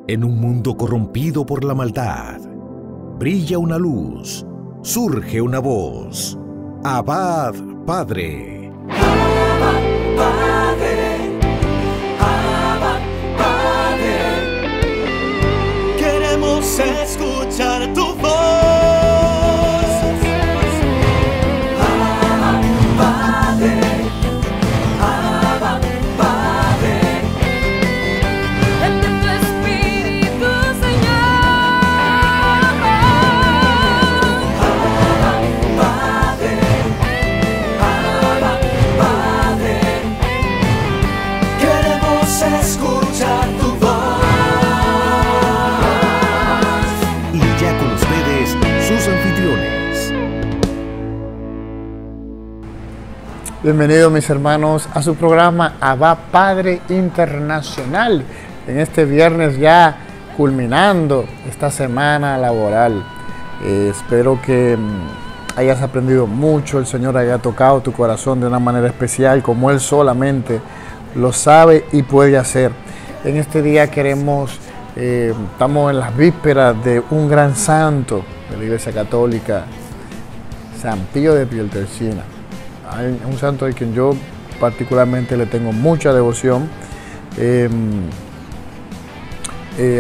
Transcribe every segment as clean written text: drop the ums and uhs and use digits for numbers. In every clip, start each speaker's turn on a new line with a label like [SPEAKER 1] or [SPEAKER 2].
[SPEAKER 1] En un mundo corrompido por la maldad, brilla una luz, surge una voz. Abad, Padre.
[SPEAKER 2] Abba, Padre. Abba, Padre. Queremos escuchar tu voz. Abba, Padre. Abba, Padre.
[SPEAKER 3] Envía tu Espíritu, Señor.
[SPEAKER 2] Abba, Padre. Abba, Padre. Queremos escuchar tu voz.
[SPEAKER 1] Y ya con ustedes, sus anfitriones.
[SPEAKER 4] Bienvenidos mis hermanos a su programa Abba Padre Internacional. En este viernes ya culminando esta semana laboral. Espero que hayas aprendido mucho, el Señor haya tocado tu corazón de una manera especial como Él solamente lo sabe y puede hacer. En este día queremos, estamos en las vísperas de un gran santo de la Iglesia Católica, San Pío de Pietrelcina. Hay un santo al quien yo particularmente le tengo mucha devoción.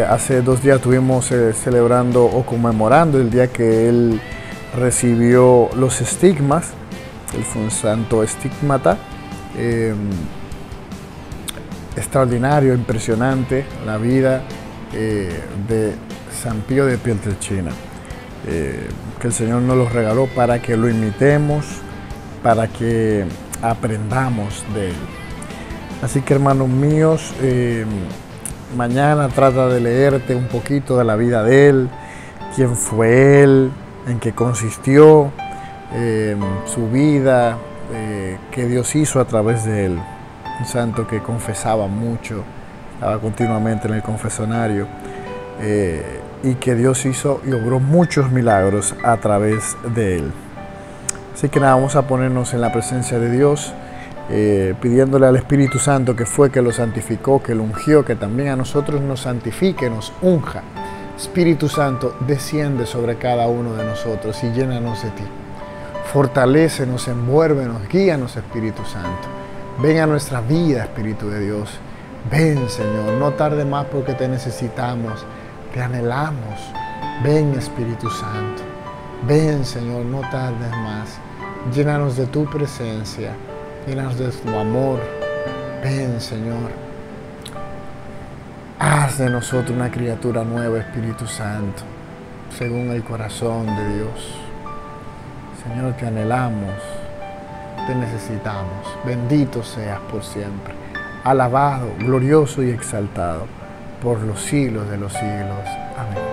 [SPEAKER 4] Hace 2 días estuvimos celebrando o conmemorando el día que él recibió los estigmas. Él fue un santo estigmata. Extraordinario, impresionante la vida de San Pío de Pietrelcina. Que el Señor nos lo regaló para que lo imitemos, para que aprendamos de él. Así que hermanos míos, mañana trata de leerte un poquito de la vida de él, quién fue él, en qué consistió su vida, que Dios hizo a través de él. Un santo que confesaba mucho, estaba continuamente en el confesionario, y que Dios hizo y obró muchos milagros a través de él. Así que nada, vamos a ponernos en la presencia de Dios, pidiéndole al Espíritu Santo, que fue que lo santificó, que lo ungió, que también a nosotros nos santifique, nos unja. Espíritu Santo, desciende sobre cada uno de nosotros y llénanos de ti. Fortalécenos, envuélvenos, guíanos, Espíritu Santo. Ven a nuestra vida, Espíritu de Dios. Ven, Señor, no tarde más porque te necesitamos, te anhelamos. Ven, Espíritu Santo. Ven, Señor, no tardes más. Llénanos de tu presencia, llénanos de tu amor. Ven, Señor. Haz de nosotros una criatura nueva, Espíritu Santo, según el corazón de Dios. Señor, te anhelamos, te necesitamos. Bendito seas por siempre. Alabado, glorioso y exaltado por los siglos de los siglos. Amén.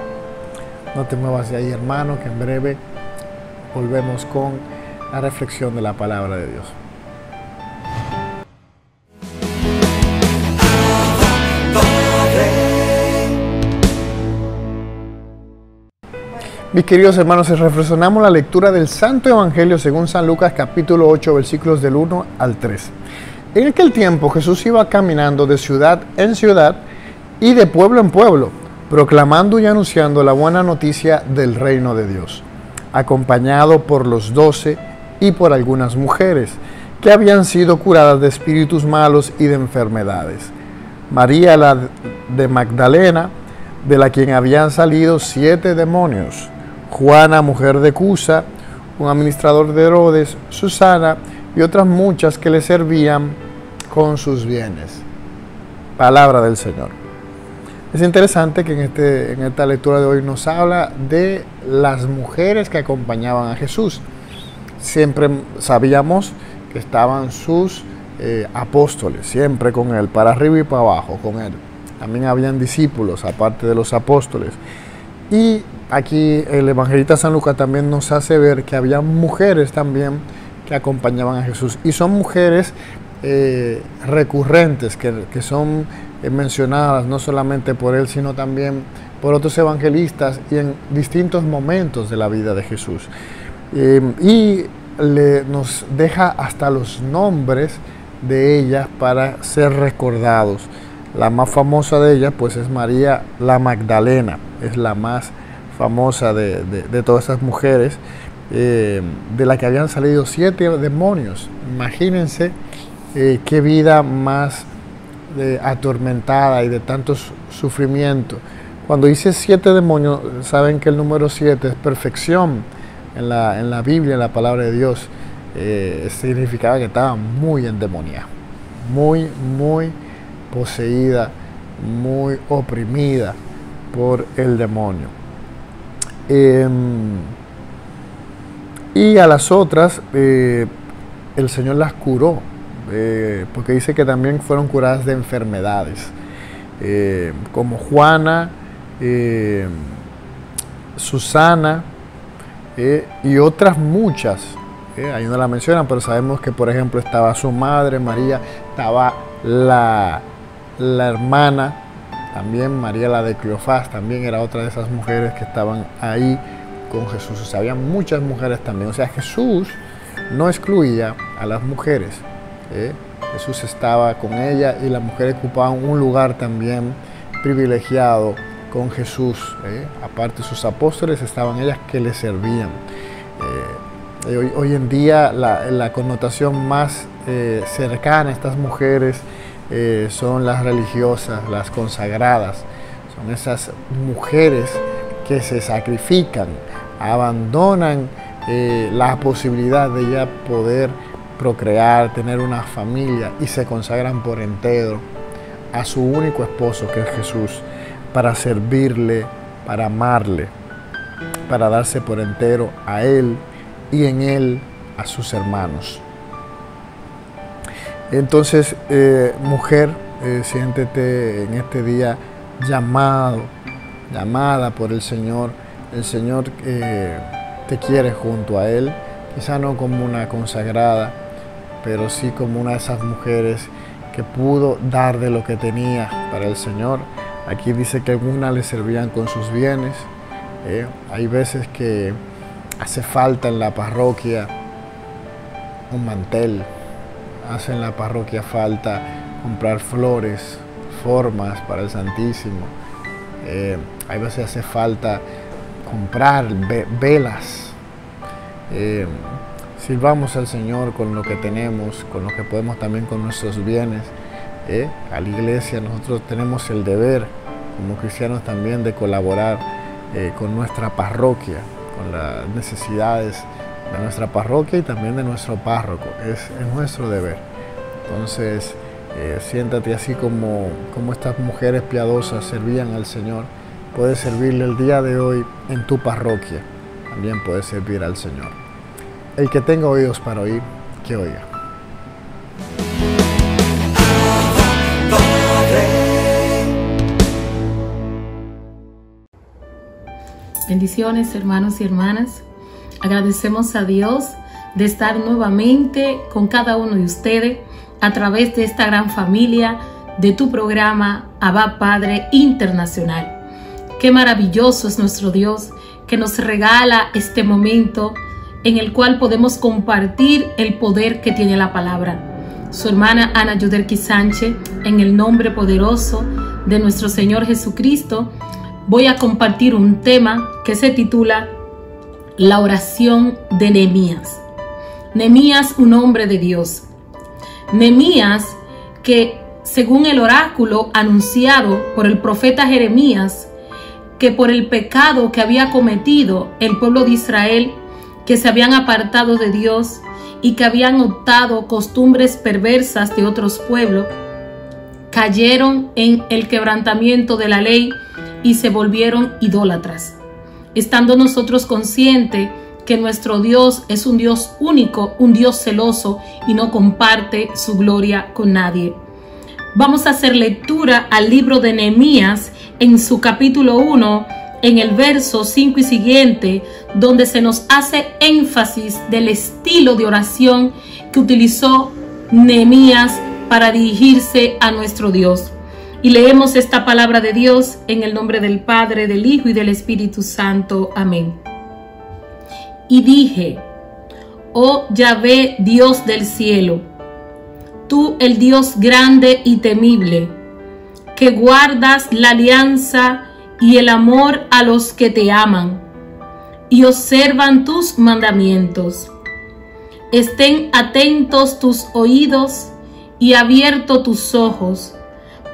[SPEAKER 4] No te muevas de ahí, hermano, que en breve volvemos con la reflexión de la palabra de Dios. Mis queridos hermanos, reflexionamos la lectura del Santo Evangelio según San Lucas, capítulo 8, versículos del 1 al 3. En aquel tiempo Jesús iba caminando de ciudad en ciudad y de pueblo en pueblo, proclamando y anunciando la buena noticia del reino de Dios, acompañado por los 12 y por algunas mujeres que habían sido curadas de espíritus malos y de enfermedades. María, la de Magdalena, de la quien habían salido 7 demonios, Juana, mujer de Cusa, un administrador de Herodes, Susana y otras muchas que le servían con sus bienes. Palabra del Señor. Es interesante que en esta lectura de hoy nos habla de las mujeres que acompañaban a Jesús. Siempre sabíamos que estaban sus apóstoles, siempre con él, para arriba y para abajo con él. También habían discípulos, aparte de los apóstoles. Y aquí el evangelista San Lucas también nos hace ver que había mujeres también que acompañaban a Jesús. Y son mujeres recurrentes, que son mencionadas no solamente por él, sino también por otros evangelistas y en distintos momentos de la vida de Jesús. Y nos deja hasta los nombres de ellas para ser recordados. La más famosa de ellas pues es María la Magdalena, es la más famosa de todas esas mujeres, de la que habían salido 7 demonios. Imagínense qué vida más atormentada y de tanto sufrimiento. Cuando dice 7 demonios, saben que el número 7 es perfección en la Biblia, en la palabra de Dios. Significaba que estaba muy endemoniada, muy poseída, muy oprimida por el demonio. Y a las otras el Señor las curó, porque dice que también fueron curadas de enfermedades, como Juana, Susana y otras muchas. Ahí no la mencionan, pero sabemos que, por ejemplo, estaba su madre María, estaba la hermana también, María la de Cleofás, también era otra de esas mujeres que estaban ahí con Jesús. O sea, había muchas mujeres también. O sea, Jesús no excluía a las mujeres. Jesús estaba con ella y las mujeres ocupaban un lugar también privilegiado con Jesús. Aparte de sus apóstoles, estaban ellas que le servían. Hoy en día la connotación más cercana a estas mujeres son las religiosas, las consagradas. Son esas mujeres que se sacrifican, abandonan la posibilidad de ya poder procrear, tener una familia, y se consagran por entero a su único esposo, que es Jesús, para servirle, para amarle, para darse por entero a Él y en Él a sus hermanos. Entonces, mujer, siéntete en este día llamada por el Señor. El Señor te quiere junto a Él, quizá no como una consagrada, pero sí como una de esas mujeres que pudo dar de lo que tenía para el Señor. Aquí dice que algunas le servían con sus bienes. Hay veces que hace falta en la parroquia un mantel, hace en la parroquia falta comprar flores, formas para el Santísimo. Hay veces hace falta comprar velas. Sirvamos al Señor con lo que tenemos, con lo que podemos, también con nuestros bienes. A la iglesia nosotros tenemos el deber, como cristianos también, de colaborar con nuestra parroquia, con las necesidades de nuestra parroquia y también de nuestro párroco. Es nuestro deber. Entonces, siéntate así como estas mujeres piadosas servían al Señor. Puedes servirle el día de hoy en tu parroquia. También puedes servir al Señor. El que tenga oídos para oír, que oiga.
[SPEAKER 5] Bendiciones, hermanos y hermanas. Agradecemos a Dios de estar nuevamente con cada uno de ustedes a través de esta gran familia de tu programa Abba Padre Internacional. Qué maravilloso es nuestro Dios, que nos regala este momento en el cual podemos compartir el poder que tiene la palabra. Su hermana Ana Yudelki Sánchez, en el nombre poderoso de nuestro Señor Jesucristo, voy a compartir un tema que se titula La oración de Nehemías. Nehemías, un hombre de Dios. Nehemías, que según el oráculo anunciado por el profeta Jeremías, que por el pecado que había cometido el pueblo de Israel, que se habían apartado de Dios y que habían optado costumbres perversas de otros pueblos, cayeron en el quebrantamiento de la ley y se volvieron idólatras. Estando nosotros conscientes que nuestro Dios es un Dios único, un Dios celoso y no comparte su gloria con nadie. Vamos a hacer lectura al libro de Nehemías en su capítulo 1, en el verso 5 y siguiente, donde se nos hace énfasis del estilo de oración que utilizó Nehemías para dirigirse a nuestro Dios. Y leemos esta palabra de Dios en el nombre del Padre, del Hijo y del Espíritu Santo. Amén. Y dije: oh Yahvé, Dios del cielo, tú el Dios grande y temible, que guardas la alianza y el amor a los que te aman y observan tus mandamientos. Estén atentos tus oídos y abiertos tus ojos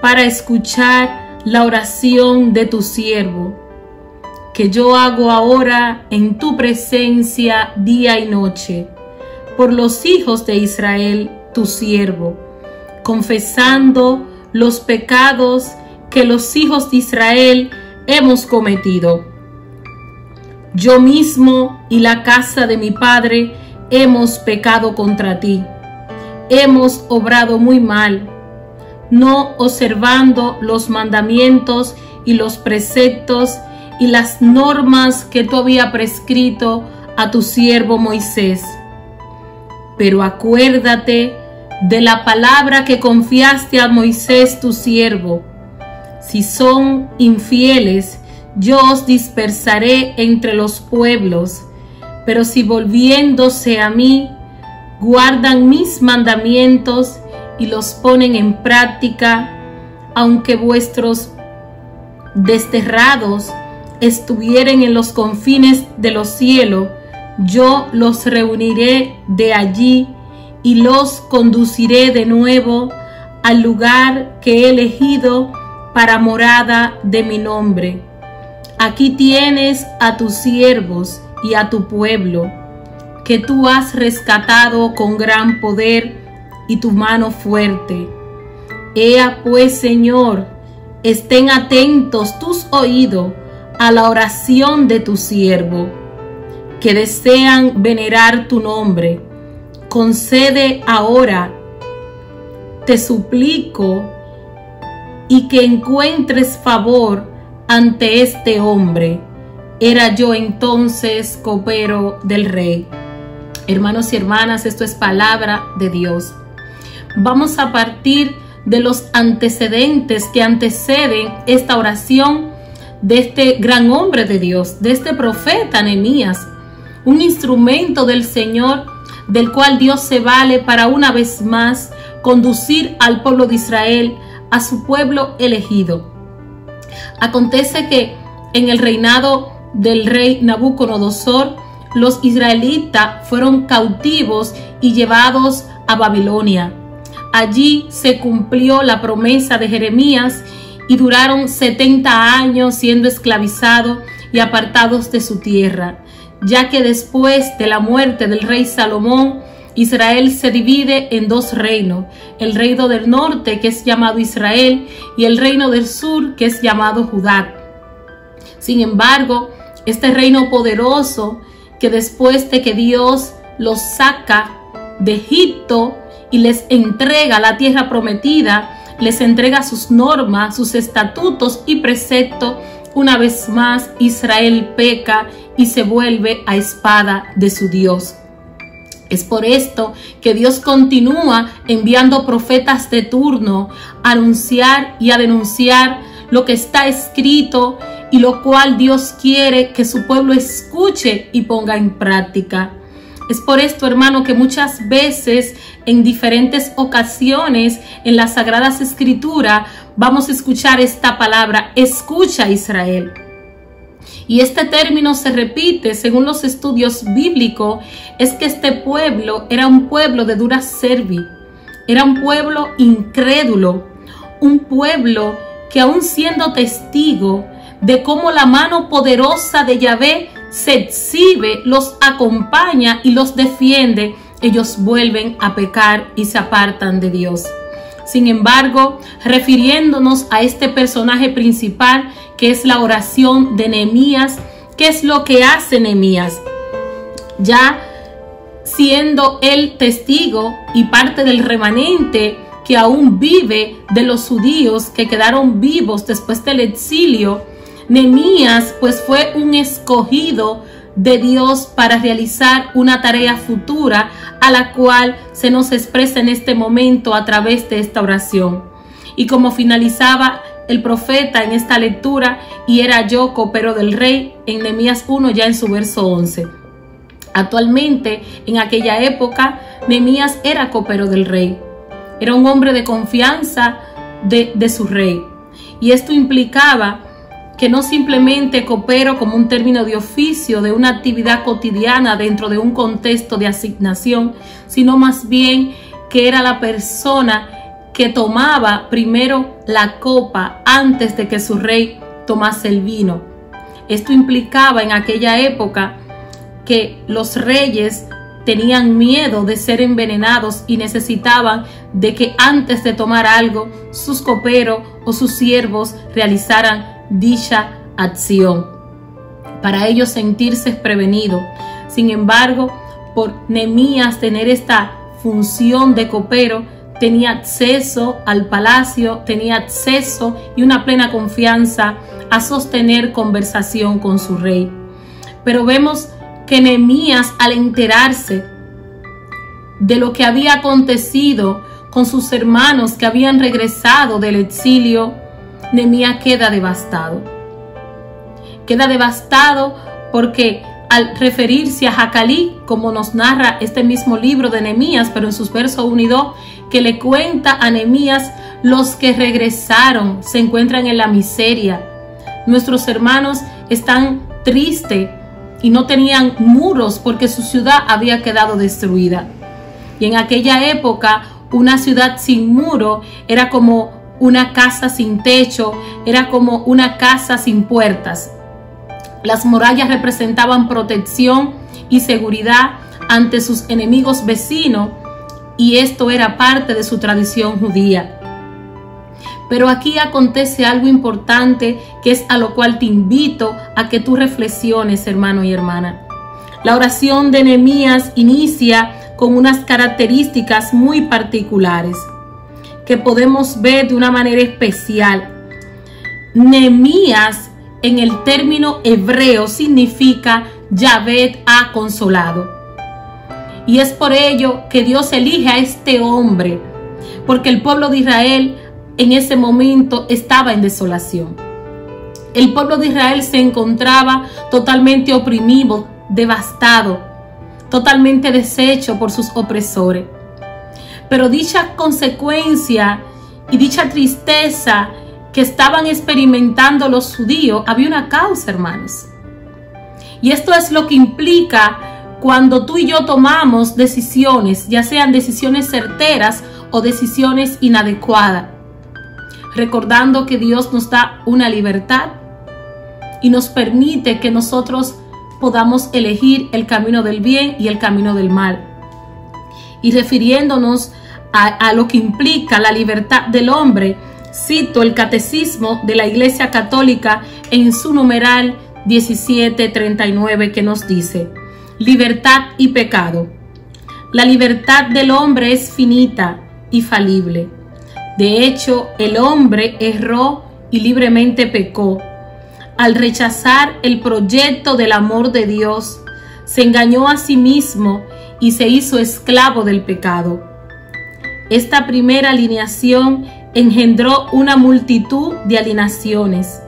[SPEAKER 5] para escuchar la oración de tu siervo, que yo hago ahora en tu presencia día y noche, por los hijos de Israel, tu siervo, confesando los pecados que los hijos de Israel hemos cometido. Yo mismo y la casa de mi padre hemos pecado contra ti. Hemos obrado muy mal, no observando los mandamientos y los preceptos y las normas que tú habías prescrito a tu siervo Moisés. Pero acuérdate de la palabra que confiaste a Moisés tu siervo. Si son infieles, yo os dispersaré entre los pueblos, pero si volviéndose a mí, guardan mis mandamientos y los ponen en práctica, aunque vuestros desterrados estuvieren en los confines de los cielos, yo los reuniré de allí y los conduciré de nuevo al lugar que he elegido para morada de mi nombre. Aquí tienes a tus siervos y a tu pueblo, que tú has rescatado con gran poder y tu mano fuerte. Ea pues, Señor, estén atentos tus oídos a la oración de tu siervo, que desean venerar tu nombre. Concede ahora, te suplico, y que encuentres favor ante este hombre. Era yo entonces copero del rey. Hermanos y hermanas, esto es palabra de Dios. Vamos a partir de los antecedentes que anteceden esta oración de este gran hombre de Dios, de este profeta Nehemías, un instrumento del Señor, del cual Dios se vale para una vez más conducir al pueblo de Israel, a su pueblo elegido. Acontece que en el reinado del rey Nabucodonosor, los israelitas fueron cautivos y llevados a Babilonia. Allí se cumplió la promesa de Jeremías y duraron 70 años siendo esclavizados y apartados de su tierra, ya que después de la muerte del rey Salomón, Israel se divide en dos reinos, el reino del norte, que es llamado Israel, y el reino del sur, que es llamado Judá. Sin embargo, este reino poderoso, que después de que Dios los saca de Egipto y les entrega la tierra prometida, les entrega sus normas, sus estatutos y preceptos, una vez más Israel peca y se vuelve a espada de su Dios. Es por esto que Dios continúa enviando profetas de turno a anunciar y a denunciar lo que está escrito y lo cual Dios quiere que su pueblo escuche y ponga en práctica. Es por esto, hermano, que muchas veces, en diferentes ocasiones, en las Sagradas Escrituras, vamos a escuchar esta palabra: escucha, Israel. Y este término se repite según los estudios bíblicos, es que este pueblo era un pueblo de dura cerviz, era un pueblo incrédulo, un pueblo que aún siendo testigo de cómo la mano poderosa de Yahvé se exhibe, los acompaña y los defiende, ellos vuelven a pecar y se apartan de Dios. Sin embargo, refiriéndonos a este personaje principal, que es la oración de Nehemías, ¿qué es lo que hace Nehemías? Ya siendo él testigo y parte del remanente que aún vive de los judíos que quedaron vivos después del exilio, Nehemías pues fue un escogido de Dios para realizar una tarea futura, a la cual se nos expresa en este momento a través de esta oración. Y como finalizaba el profeta en esta lectura, y era yo copero del rey, en Nehemías 1, ya en su verso 11. Actualmente, en aquella época, Nehemías era copero del rey. Era un hombre de confianza de su rey. Y esto implicaba que no simplemente copero como un término de oficio, de una actividad cotidiana dentro de un contexto de asignación, sino más bien que era la persona que tomaba primero la copa antes de que su rey tomase el vino. Esto implicaba en aquella época que los reyes tenían miedo de ser envenenados y necesitaban de que antes de tomar algo, sus coperos o sus siervos realizaran dicha acción para ellos sentirse prevenidos. Sin embargo, por Nehemías tener esta función de copero, tenía acceso al palacio, tenía acceso y una plena confianza a sostener conversación con su rey. Pero vemos que Nehemías, al enterarse de lo que había acontecido con sus hermanos que habían regresado del exilio, Nehemías queda devastado. Queda devastado porque al referirse a Jacalí, como nos narra este mismo libro de Nehemías, pero en sus versos 1 y 2, que le cuenta a Nehemías, los que regresaron se encuentran en la miseria. Nuestros hermanos están tristes y no tenían muros porque su ciudad había quedado destruida. Y en aquella época, una ciudad sin muro era como una casa sin techo, era como una casa sin puertas. Las murallas representaban protección y seguridad ante sus enemigos vecinos, y esto era parte de su tradición judía. Pero aquí acontece algo importante, que es a lo cual te invito a que tú reflexiones, hermano y hermana. La oración de Nehemías inicia con unas características muy particulares que podemos ver de una manera especial. Nehemías, en el término hebreo, significa Yahvé ha consolado. Y es por ello que Dios elige a este hombre, porque el pueblo de Israel en ese momento estaba en desolación. El pueblo de Israel se encontraba totalmente oprimido, devastado, totalmente deshecho por sus opresores. Pero dicha consecuencia y dicha tristeza que estaban experimentando los judíos, había una causa, hermanos. Y esto es lo que implica cuando tú y yo tomamos decisiones, ya sean decisiones certeras o decisiones inadecuadas, recordando que Dios nos da una libertad y nos permite que nosotros podamos elegir el camino del bien y el camino del mal. Y refiriéndonos a lo que implica la libertad del hombre, cito el Catecismo de la Iglesia Católica en su numeral 1739, que nos dice: libertad y pecado. La libertad del hombre es finita y falible. De hecho, el hombre erró y libremente pecó. Al rechazar el proyecto del amor de Dios, se engañó a sí mismo y se hizo esclavo del pecado. Esta primera alineación engendró una multitud de alienaciones.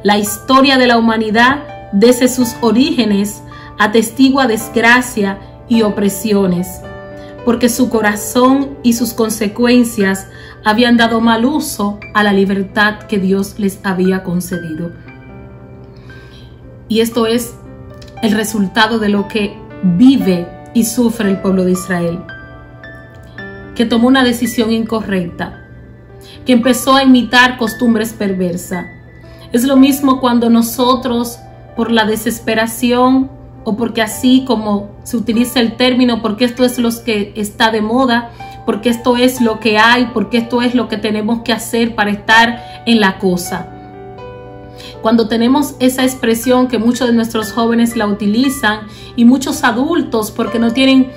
[SPEAKER 5] La historia de la humanidad, desde sus orígenes, atestigua desgracia y opresiones, porque su corazón y sus consecuencias habían dado mal uso a la libertad que Dios les había concedido. Y esto es el resultado de lo que vive y sufre el pueblo de Israel, que tomó una decisión incorrecta, que empezó a imitar costumbres perversas. Es lo mismo cuando nosotros, por la desesperación, o porque así como se utiliza el término, porque esto es lo que está de moda, porque esto es lo que hay, porque esto es lo que tenemos que hacer para estar en la cosa. Cuando tenemos esa expresión que muchos de nuestros jóvenes la utilizan, y muchos adultos, porque no tienen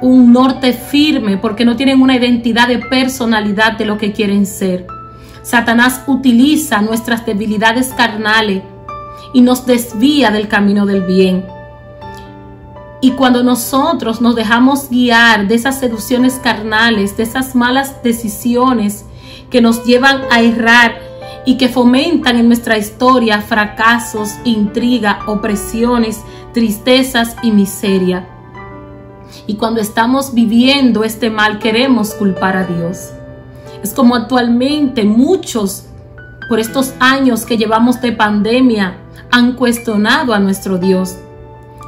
[SPEAKER 5] un norte firme, porque no tienen una identidad de personalidad de lo que quieren ser. Satanás utiliza nuestras debilidades carnales y nos desvía del camino del bien. Y cuando nosotros nos dejamos guiar de esas seducciones carnales, de esas malas decisiones que nos llevan a errar y que fomentan en nuestra historia fracasos, intriga, opresiones, tristezas y miseria. Y cuando estamos viviendo este mal, queremos culpar a Dios. Es como actualmente muchos por estos años que llevamos de pandemia, han cuestionado a nuestro Dios.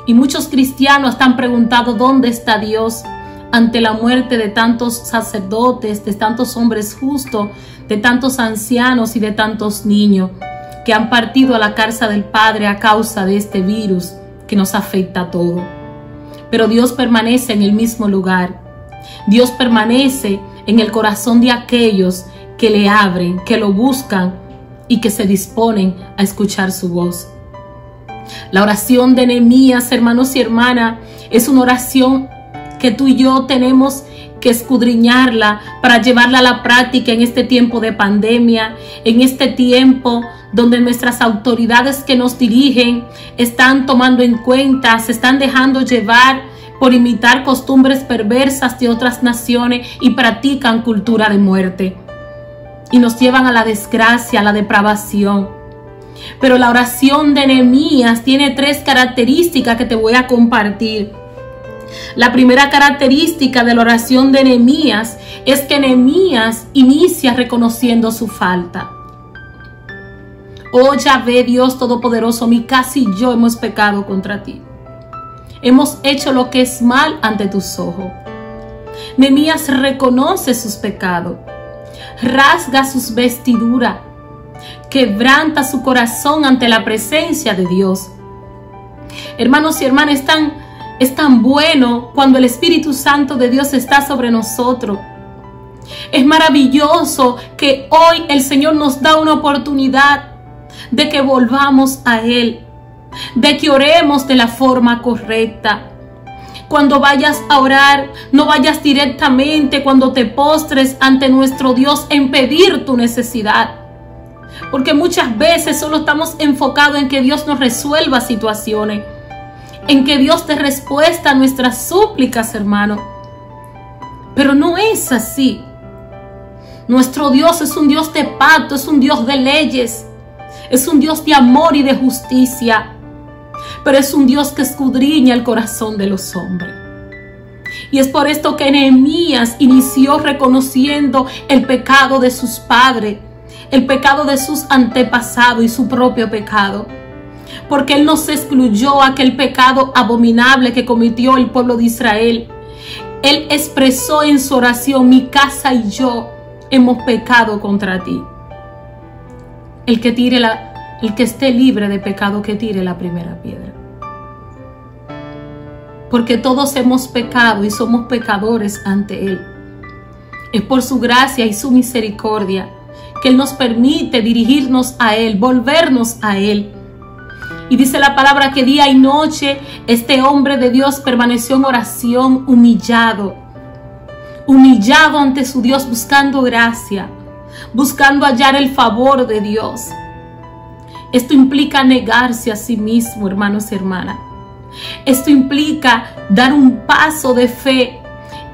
[SPEAKER 5] Y muchos cristianos han preguntado dónde está Dios ante la muerte de tantos sacerdotes, de tantos hombres justos, de tantos ancianos y de tantos niños que han partido a la casa del Padre a causa de este virus que nos afecta a todos. Pero Dios permanece en el mismo lugar. Dios permanece en el corazón de aquellos que le abren, que lo buscan y que se disponen a escuchar su voz. La oración de Nehemías, hermanos y hermanas, es una oración que tú y yo tenemos que escudriñarla para llevarla a la práctica en este tiempo de pandemia, en este tiempo donde nuestras autoridades que nos dirigen están tomando en cuenta, se están dejando llevar por imitar costumbres perversas de otras naciones y practican cultura de muerte y nos llevan a la desgracia, a la depravación. Pero la oración de Nehemías tiene 3 características que te voy a compartir. La primera característica de la oración de Nehemías es que Nehemías inicia reconociendo su falta. Oh Yahvé, Dios Todopoderoso, mi casa y yo hemos pecado contra ti. Hemos hecho lo que es mal ante tus ojos. Nehemías reconoce sus pecados, rasga sus vestiduras, quebranta su corazón ante la presencia de Dios. Hermanos y hermanas, es tan bueno cuando el Espíritu Santo de Dios está sobre nosotros. Es maravilloso que hoy el Señor nos da una oportunidad de que volvamos a Él, de que oremos de la forma correcta. Cuando vayas a orar, no vayas directamente cuando te postres ante nuestro Dios en pedir tu necesidad. Porque muchas veces solo estamos enfocados en que Dios nos resuelva situaciones, en que Dios dé respuesta a nuestras súplicas, hermano. Pero no es así. Nuestro Dios es un Dios de pacto, es un Dios de leyes, es un Dios de amor y de justicia, pero es un Dios que escudriña el corazón de los hombres. Y es por esto que Nehemías inició reconociendo el pecado de sus padres, el pecado de sus antepasados y su propio pecado. Porque él no se excluyó aquel pecado abominable que cometió el pueblo de Israel. Él expresó en su oración: mi casa y yo hemos pecado contra ti. El que esté libre de pecado, que tire la primera piedra. Porque todos hemos pecado y somos pecadores ante Él. Es por su gracia y su misericordia que Él nos permite dirigirnos a Él, volvernos a Él. Y dice la palabra que día y noche este hombre de Dios permaneció en oración, humillado ante su Dios, buscando gracia, buscando hallar el favor de Dios. Esto implica negarse a sí mismo, hermanos y hermanas. Esto implica dar un paso de fe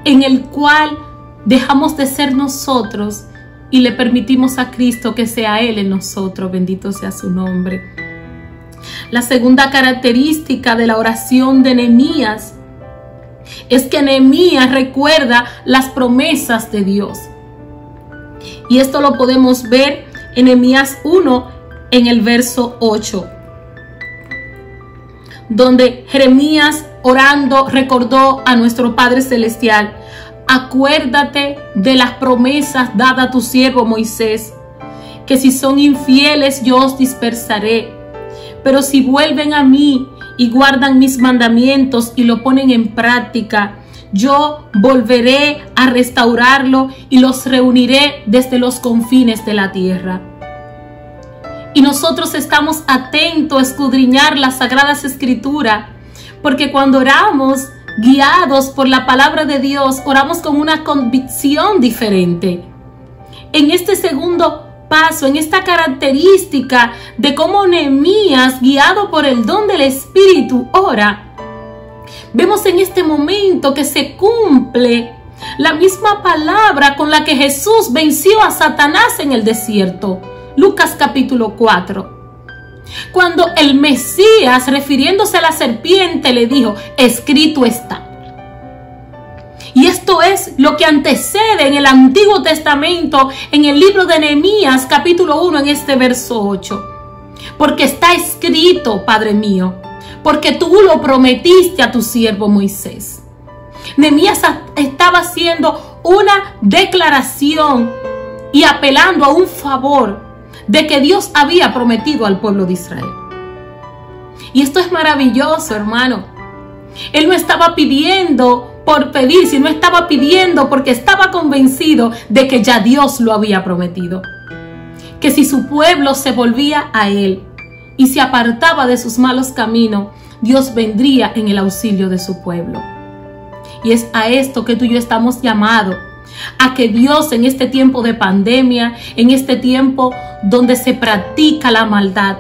[SPEAKER 5] en el cual dejamos de ser nosotros y le permitimos a Cristo que sea Él en nosotros. Bendito sea su nombre. La segunda característica de la oración de Nehemías es que Nehemías recuerda las promesas de Dios. Y esto lo podemos ver en Nehemías 1, en el verso 8, donde Jeremías, orando, recordó a nuestro Padre Celestial: acuérdate de las promesas dadas a tu siervo Moisés, que si son infieles yo os dispersaré, pero si vuelven a mí y guardan mis mandamientos y lo ponen en práctica, yo volveré a restaurarlo y los reuniré desde los confines de la tierra. Y nosotros estamos atentos a escudriñar las Sagradas Escrituras, porque cuando oramos guiados por la palabra de Dios, oramos con una convicción diferente. En este segundo paso, en esta característica de cómo Nehemías, guiado por el don del Espíritu, ora, vemos en este momento que se cumple la misma palabra con la que Jesús venció a Satanás en el desierto. Lucas capítulo 4. Cuando el Mesías, refiriéndose a la serpiente, le dijo: escrito está. Y esto es lo que antecede en el Antiguo Testamento, en el libro de Nehemías, capítulo 1, en este verso 8. Porque está escrito, Padre mío, porque tú lo prometiste a tu siervo Moisés. Nehemías estaba haciendo una declaración y apelando a un favor de que Dios había prometido al pueblo de Israel. Y esto es maravilloso, hermano. Él no estaba pidiendo por pedir, sino estaba pidiendo porque estaba convencido de que ya Dios lo había prometido. Que si su pueblo se volvía a Él y se apartaba de sus malos caminos, Dios vendría en el auxilio de su pueblo. Y es a esto que tú y yo estamos llamados, a que Dios en este tiempo de pandemia, en este tiempo donde se practica la maldad,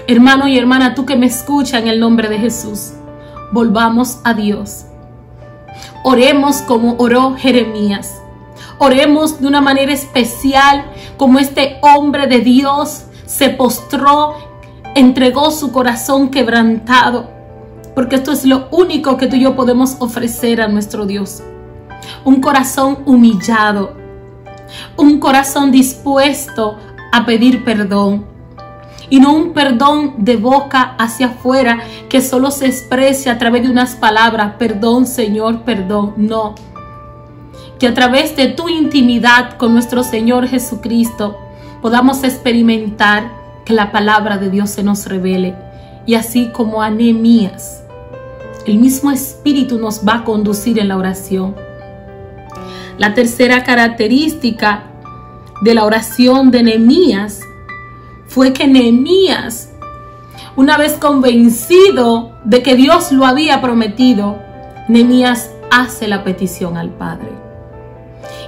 [SPEAKER 5] hermano y hermana, tú que me escuchas, en el nombre de Jesús, volvamos a Dios. Oremos como oró Jeremías. Oremos de una manera especial, como este hombre de Dios se postró, entregó su corazón quebrantado, porque esto es lo único que tú y yo podemos ofrecer a nuestro Dios. Un corazón humillado, un corazón dispuesto a pedir perdón, y no un perdón de boca hacia afuera que solo se expresa a través de unas palabras, perdón Señor, perdón. No, que a través de tu intimidad con nuestro Señor Jesucristo podamos experimentar que la palabra de Dios se nos revele, y así como a Nehemías, el mismo Espíritu nos va a conducir en la oración. La tercera característica de la oración de Nehemías fue que Nehemías, una vez convencido de que Dios lo había prometido, Nehemías hace la petición al Padre.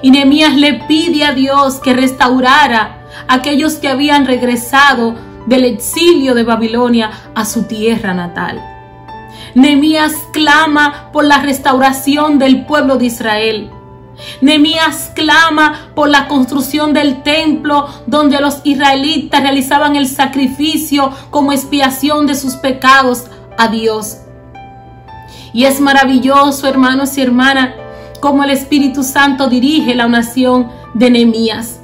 [SPEAKER 5] Y Nehemías le pide a Dios que restaurara a aquellos que habían regresado del exilio de Babilonia a su tierra natal. Nehemías clama por la restauración del pueblo de Israel. Nehemías clama por la construcción del templo donde los israelitas realizaban el sacrificio como expiación de sus pecados a Dios. Y es maravilloso, hermanos y hermanas, cómo el Espíritu Santo dirige la oración de Nehemías.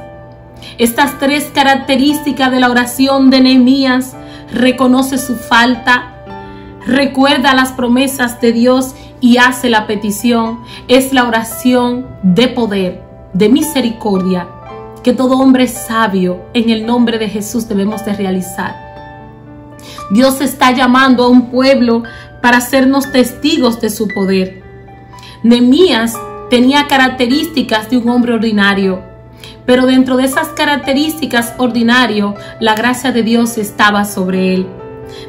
[SPEAKER 5] Estas tres características de la oración de Nehemías: reconoce su falta, recuerda las promesas de Dios y hace la petición. Es la oración de poder, de misericordia, que todo hombre sabio en el nombre de Jesús debemos de realizar. Dios está llamando a un pueblo para hacernos testigos de su poder. Nehemías tenía características de un hombre ordinario, pero dentro de esas características ordinarias, la gracia de Dios estaba sobre él.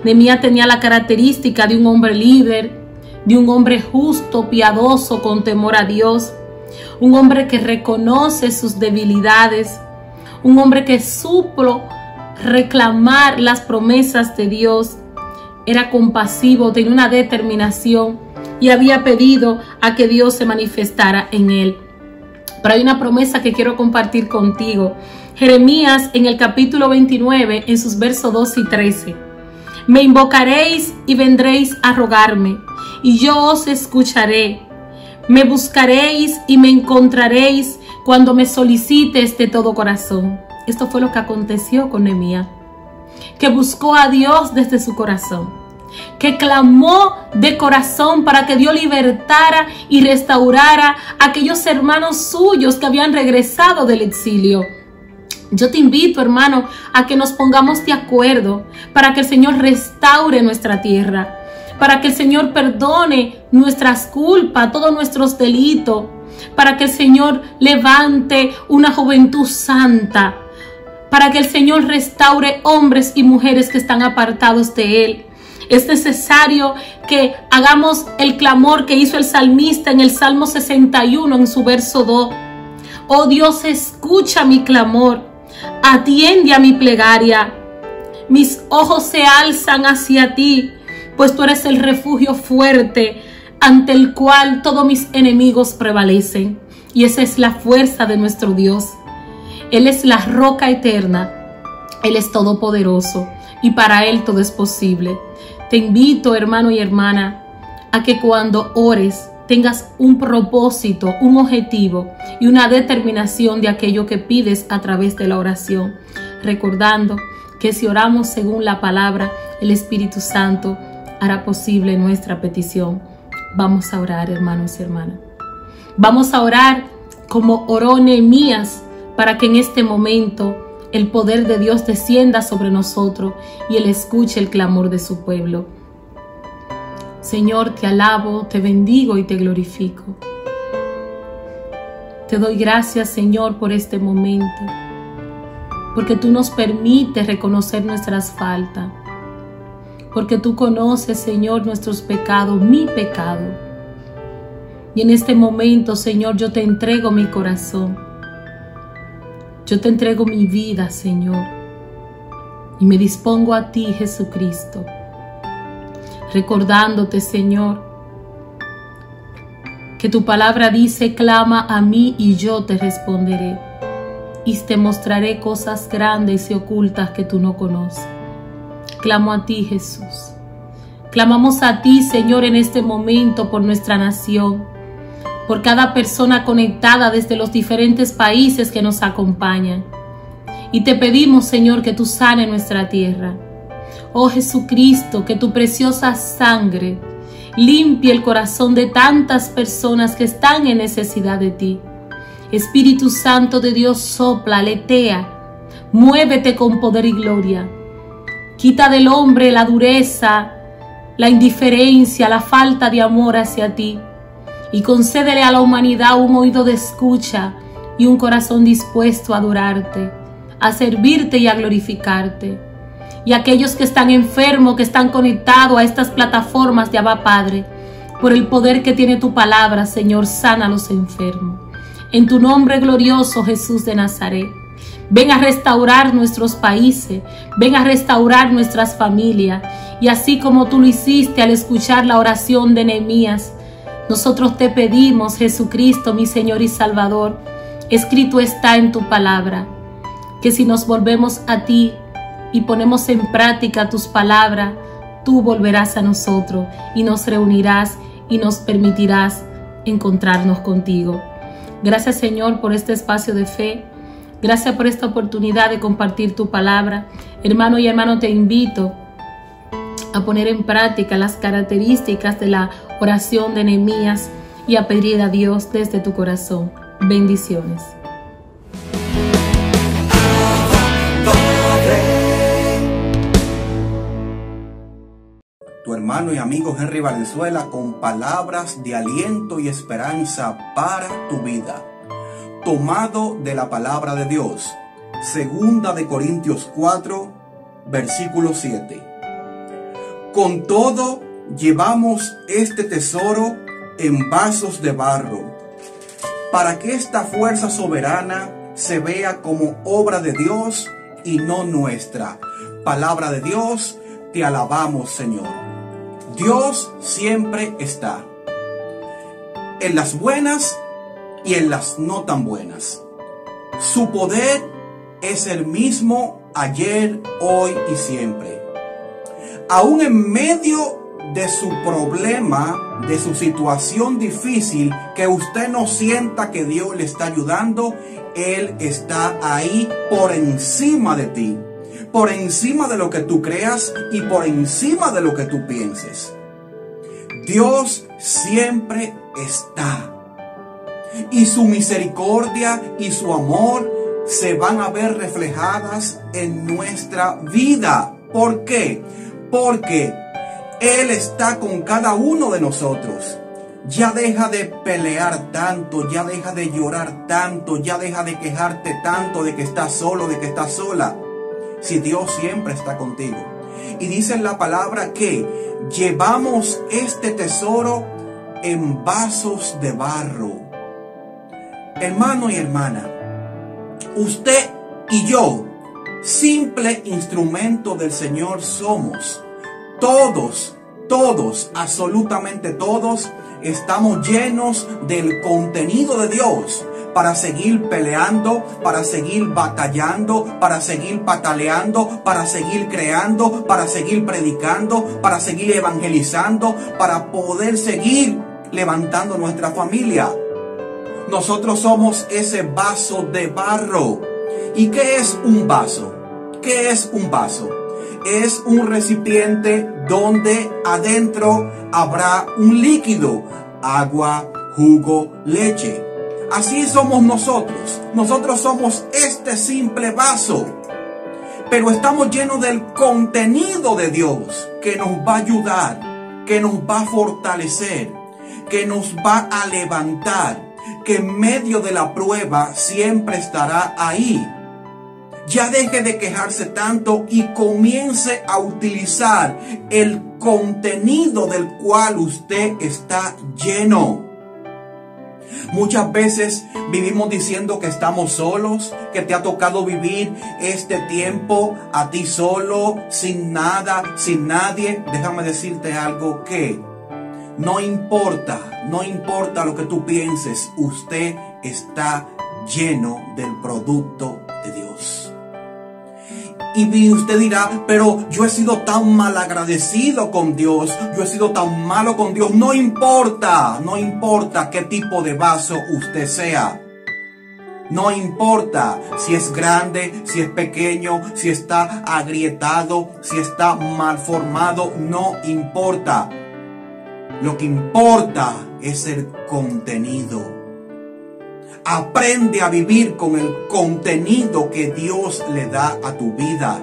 [SPEAKER 5] Nehemías tenía la característica de un hombre líder, de un hombre justo, piadoso, con temor a Dios, un hombre que reconoce sus debilidades, un hombre que supo reclamar las promesas de Dios, era compasivo, tenía una determinación y había pedido a que Dios se manifestara en él. Pero hay una promesa que quiero compartir contigo. Jeremías en el capítulo 29, en sus versos 12 y 13. Me invocaréis y vendréis a rogarme, y yo os escucharé. Me buscaréis y me encontraréis cuando me solicites de todo corazón. Esto fue lo que aconteció con Nehemías, que buscó a Dios desde su corazón, que clamó de corazón para que Dios libertara y restaurara a aquellos hermanos suyos que habían regresado del exilio. Yo te invito, hermano, a que nos pongamos de acuerdo para que el Señor restaure nuestra tierra, para que el Señor perdone nuestras culpas, todos nuestros delitos, para que el Señor levante una juventud santa, para que el Señor restaure hombres y mujeres que están apartados de Él. Es necesario que hagamos el clamor que hizo el salmista en el Salmo 61, en su verso 2. Oh Dios, escucha mi clamor, atiende a mi plegaria. Mis ojos se alzan hacia ti, pues tú eres el refugio fuerte ante el cual todos mis enemigos prevalecen. Y esa es la fuerza de nuestro Dios. Él es la roca eterna, Él es todopoderoso y para Él todo es posible. Te invito, hermano y hermana, a que cuando ores, tengas un propósito, un objetivo y una determinación de aquello que pides a través de la oración, recordando que si oramos según la palabra, el Espíritu Santo hará posible nuestra petición. Vamos a orar, hermanos y hermanas. Vamos a orar como oró Nehemías, para que en este momento el poder de Dios descienda sobre nosotros y Él escuche el clamor de su pueblo. Señor, te alabo, te bendigo y te glorifico. Te doy gracias, Señor, por este momento, porque tú nos permites reconocer nuestras faltas, porque tú conoces, Señor, nuestros pecados, mi pecado. Y en este momento, Señor, yo te entrego mi corazón. Yo te entrego mi vida, Señor, y me dispongo a ti, Jesucristo, recordándote, Señor, que tu palabra dice: clama a mí y yo te responderé, y te mostraré cosas grandes y ocultas que tú no conoces. Clamo a ti, Jesús. Clamamos a ti, Señor, en este momento por nuestra nación, por cada persona conectada desde los diferentes países que nos acompañan. Y te pedimos, Señor, que tú sanes nuestra tierra. Oh Jesucristo, que tu preciosa sangre limpie el corazón de tantas personas que están en necesidad de ti. Espíritu Santo de Dios, sopla, aletea, muévete con poder y gloria. Quita del hombre la dureza, la indiferencia, la falta de amor hacia ti. Y concédele a la humanidad un oído de escucha y un corazón dispuesto a adorarte, a servirte y a glorificarte. Y aquellos que están enfermos, que están conectados a estas plataformas de Abba Padre, por el poder que tiene tu palabra, Señor, sana a los enfermos. En tu nombre glorioso, Jesús de Nazaret, ven a restaurar nuestros países, ven a restaurar nuestras familias. Y así como tú lo hiciste al escuchar la oración de Nehemías, nosotros te pedimos, Jesucristo, mi Señor y Salvador, escrito está en tu palabra, que si nos volvemos a ti y ponemos en práctica tus palabras, tú volverás a nosotros y nos reunirás y nos permitirás encontrarnos contigo. Gracias, Señor, por este espacio de fe. Gracias por esta oportunidad de compartir tu palabra. Hermano y hermano, te invito a poner en práctica las características de la oración de Nehemías y a pedir a Dios desde tu corazón. Bendiciones.
[SPEAKER 6] Tu hermano y amigo Henry Valenzuela con palabras de aliento y esperanza para tu vida. Tomado de la palabra de Dios. Segunda de Corintios 4, versículo 7. Con todo, llevamos este tesoro en vasos de barro, para que esta fuerza soberana se vea como obra de Dios y no nuestra. Palabra de Dios, te alabamos, Señor. Dios siempre está, en las buenas y en las no tan buenas. Su poder es el mismo ayer, hoy y siempre. Aún en medio de su problema, de su situación difícil, que usted no sienta que Dios le está ayudando, Él está ahí por encima de ti, por encima de lo que tú creas y por encima de lo que tú pienses. Dios siempre está. Y su misericordia y su amor se van a ver reflejadas en nuestra vida. ¿Por qué? Porque Él está con cada uno de nosotros. Ya deja de pelear tanto, ya deja de llorar tanto, ya deja de quejarte tanto de que estás solo, de que estás sola. Si Dios siempre está contigo. Y dice en la palabra que llevamos este tesoro en vasos de barro. Hermano y hermana, usted y yo, simple instrumento del Señor somos. Todos, absolutamente todos, estamos llenos del contenido de Dios para seguir peleando, para seguir batallando, para seguir pataleando, para seguir creando, para seguir predicando, para seguir evangelizando, para poder seguir levantando nuestra familia. Nosotros somos ese vaso de barro. ¿Y qué es un vaso? ¿Qué es un vaso? Es un recipiente donde adentro habrá un líquido, agua, jugo, leche. Así somos nosotros. Nosotros somos este simple vaso. Pero estamos llenos del contenido de Dios que nos va a ayudar, que nos va a fortalecer, que nos va a levantar, que en medio de la prueba siempre estará ahí. Ya deje de quejarse tanto y comience a utilizar el contenido del cual usted está lleno. Muchas veces vivimos diciendo que estamos solos, que te ha tocado vivir este tiempo a ti solo, sin nada, sin nadie. Déjame decirte algo que no importa lo que tú pienses, usted está lleno del producto de Dios. Y usted dirá, pero yo he sido tan malagradecido con Dios, yo he sido tan malo con Dios. No importa qué tipo de vaso usted sea. No importa si es grande, si es pequeño, si está agrietado, si está mal formado, no importa. Lo que importa es el contenido. Aprende a vivir con el contenido que Dios le da a tu vida.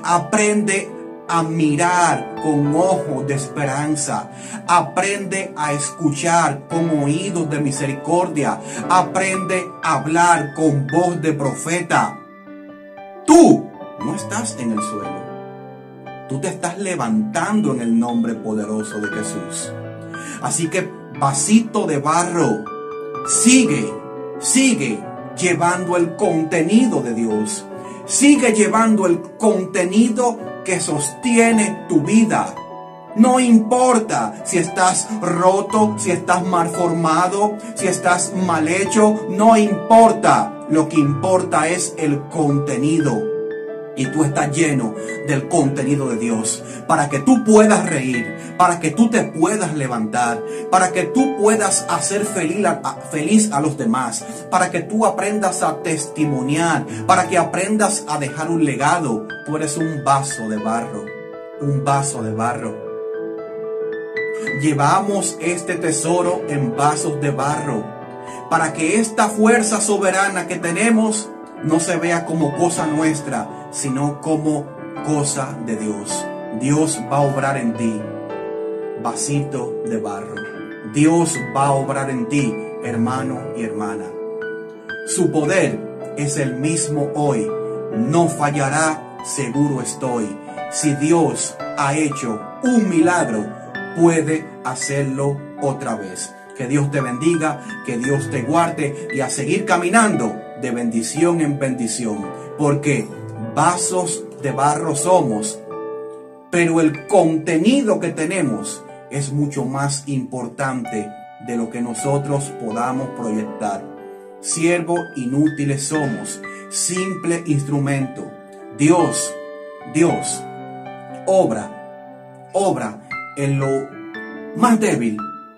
[SPEAKER 6] Aprende a mirar con ojos de esperanza. Aprende a escuchar con oídos de misericordia. Aprende a hablar con voz de profeta. Tú no estás en el suelo. Tú te estás levantando en el nombre poderoso de Jesús. Así que, vasito de barro, sigue llevando el contenido de Dios. Sigue llevando el contenido que sostiene tu vida. No importa si estás roto, si estás mal formado, si estás mal hecho. No importa. Lo que importa es el contenido. Y tú estás lleno del contenido de Dios, para que tú puedas reír, para que tú te puedas levantar, para que tú puedas hacer feliz a los demás, para que tú aprendas a testimoniar, para que aprendas a dejar un legado. Tú eres un vaso de barro, un vaso de barro. Llevamos este tesoro en vasos de barro, para que esta fuerza soberana que tenemos no se vea como cosa nuestra, sino como cosa de Dios. Dios va a obrar en ti, vasito de barro. Dios va a obrar en ti, hermano y hermana. Su poder es el mismo hoy. No fallará, seguro estoy. Si Dios ha hecho un milagro, puede hacerlo otra vez. Que Dios te bendiga, que Dios te guarde y a seguir caminando de bendición en bendición, porque vasos de barro somos, pero el contenido que tenemos es mucho más importante de lo que nosotros podamos proyectar. Siervos inútiles somos, simple instrumento. Dios obra en lo más débil.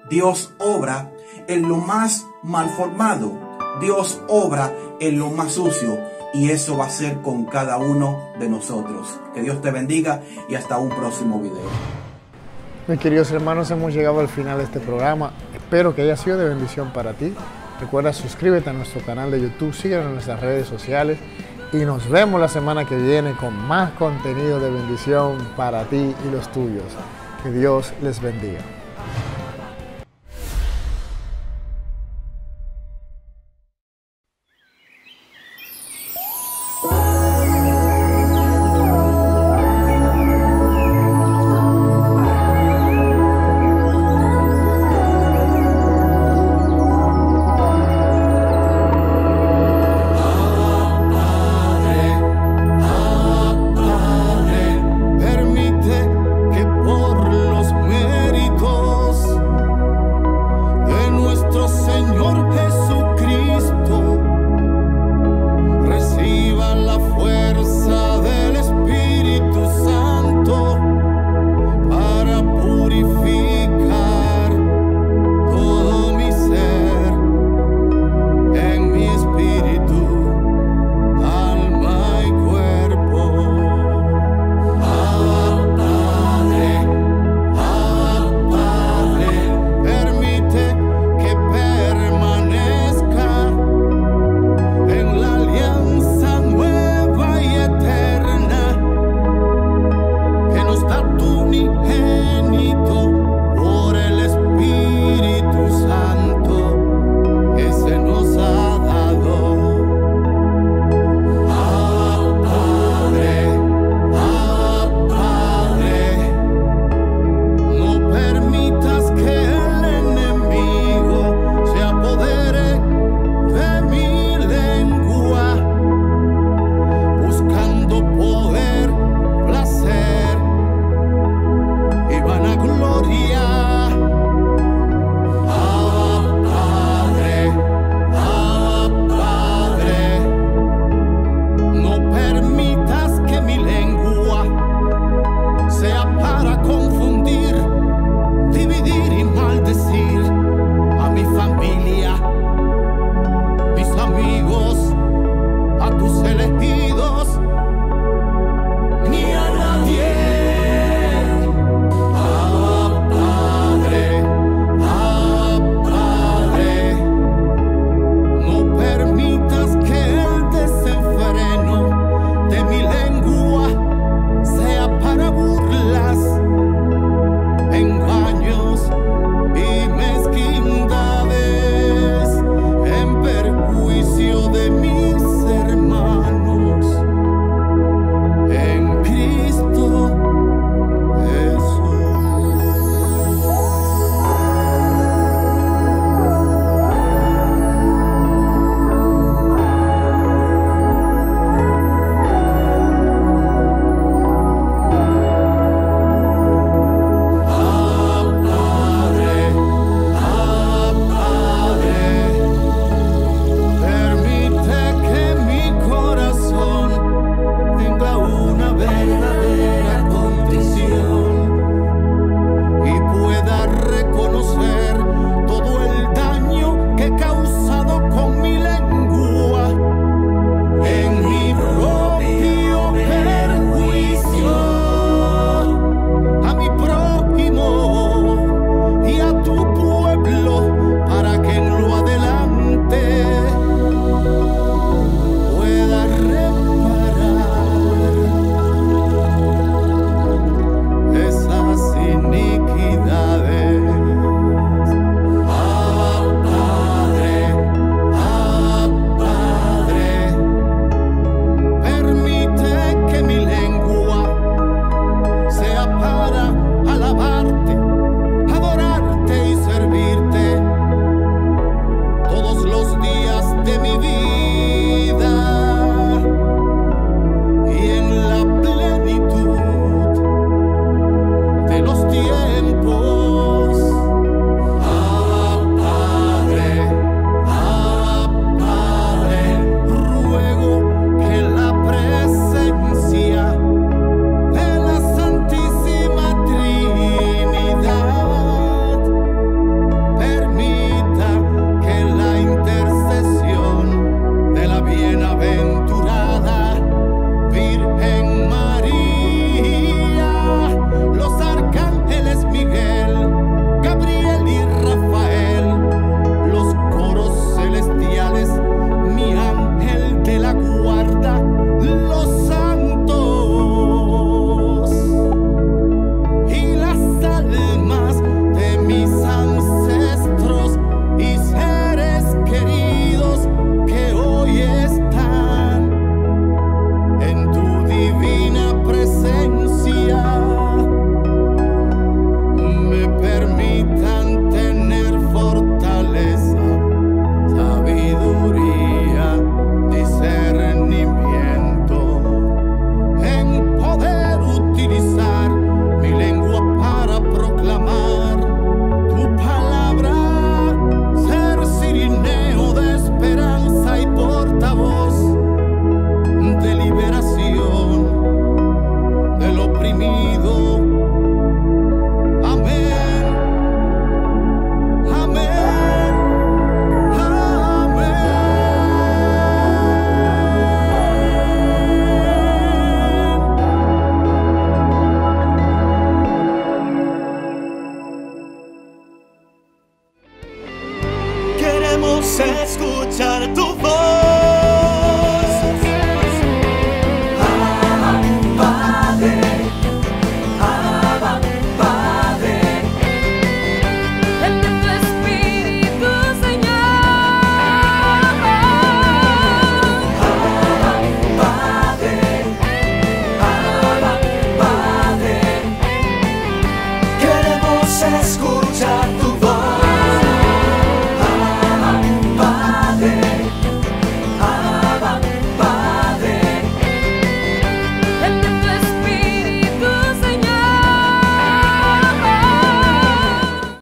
[SPEAKER 6] Dios obra en lo más mal formado. Dios obra en lo más sucio, y eso va a ser con cada uno de nosotros. Que Dios te bendiga y hasta un próximo video.
[SPEAKER 4] Mis queridos hermanos, hemos llegado al final de este programa. Espero que haya sido de bendición para ti. Recuerda, suscríbete a nuestro canal de YouTube, síguenos en nuestras redes sociales y nos vemos la semana que viene con más contenido de bendición para ti y los tuyos. Que Dios les bendiga.